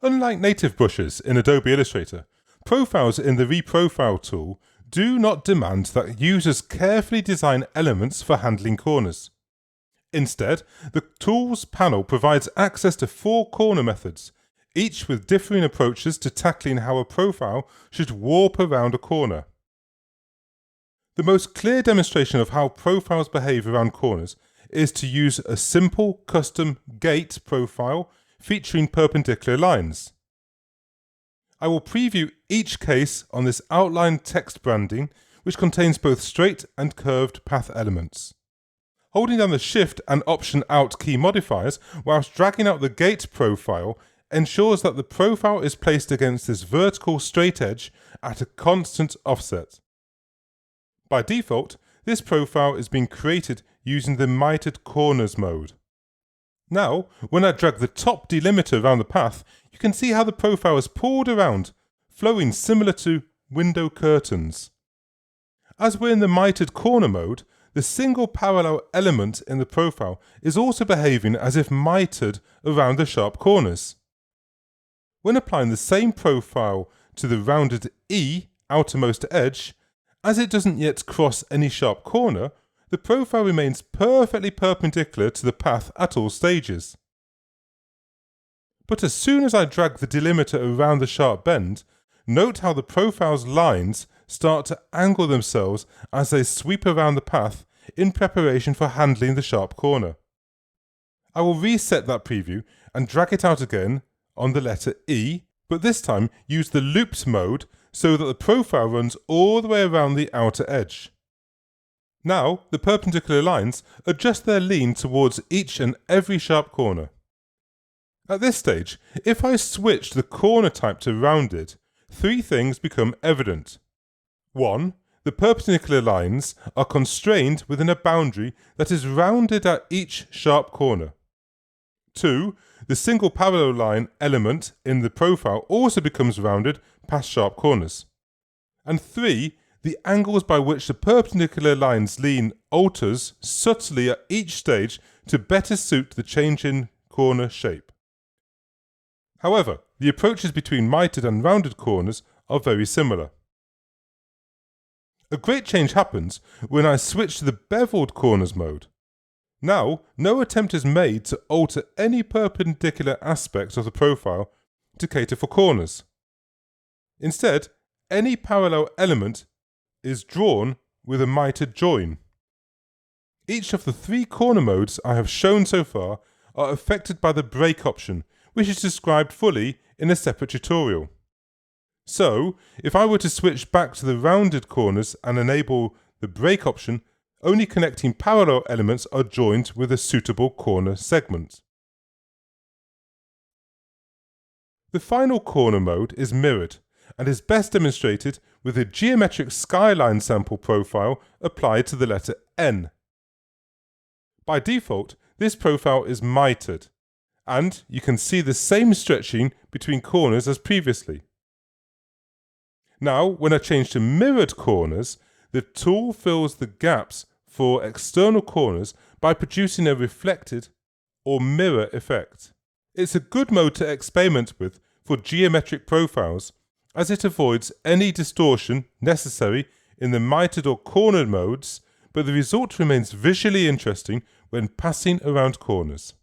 Unlike native brushes in Adobe Illustrator, profiles in the Reprofile tool do not demand that users carefully design elements for handling corners. Instead, the Tools panel provides access to 4 corner methods, each with differing approaches to tackling how a profile should warp around a corner. The most clear demonstration of how profiles behave around corners is to use a simple custom gate profile featuring perpendicular lines. I will preview each case on this outline text branding, which contains both straight and curved path elements. Holding down the Shift and Option Alt key modifiers whilst dragging out the gate profile ensures that the profile is placed against this vertical straight edge at a constant offset. By default, this profile is being created using the mitered corners mode. Now, when I drag the top delimiter around the path, you can see how the profile is pulled around, flowing similar to window curtains. As we're in the mitered corner mode, the single parallel element in the profile is also behaving as if mitered around the sharp corners. When applying the same profile to the rounded E outermost edge, as it doesn't yet cross any sharp corner, the profile remains perfectly perpendicular to the path at all stages. But as soon as I drag the delimiter around the sharp bend, note how the profile's lines start to angle themselves as they sweep around the path in preparation for handling the sharp corner. I will reset that preview and drag it out again on the letter E, but this time use the looped mode so that the profile runs all the way around the outer edge. Now, the perpendicular lines adjust their lean towards each and every sharp corner. At this stage, if I switch the corner type to rounded, 3 things become evident. 1. The perpendicular lines are constrained within a boundary that is rounded at each sharp corner. 2. The single parallel line element in the profile also becomes rounded past sharp corners. And 3. The angles by which the perpendicular line's lean alters subtly at each stage to better suit the change in corner shape. However, the approaches between mitered and rounded corners are very similar. A great change happens when I switch to the beveled corners mode. Now, no attempt is made to alter any perpendicular aspect of the profile to cater for corners. Instead, any parallel element is drawn with a mitered join. Each of the 3 corner modes I have shown so far are affected by the break option, which is described fully in a separate tutorial. So, if I were to switch back to the rounded corners and enable the break option, only connecting parallel elements are joined with a suitable corner segment. The final corner mode is mirrored and is best demonstrated with a geometric skyline sample profile applied to the letter N. By default, this profile is mitered, and you can see the same stretching between corners as previously. Now, when I change to mirrored corners, the tool fills the gaps for external corners by producing a reflected or mirror effect. It's a good mode to experiment with for geometric profiles, as it avoids any distortion necessary in the mitered or cornered modes, but the result remains visually interesting when passing around corners.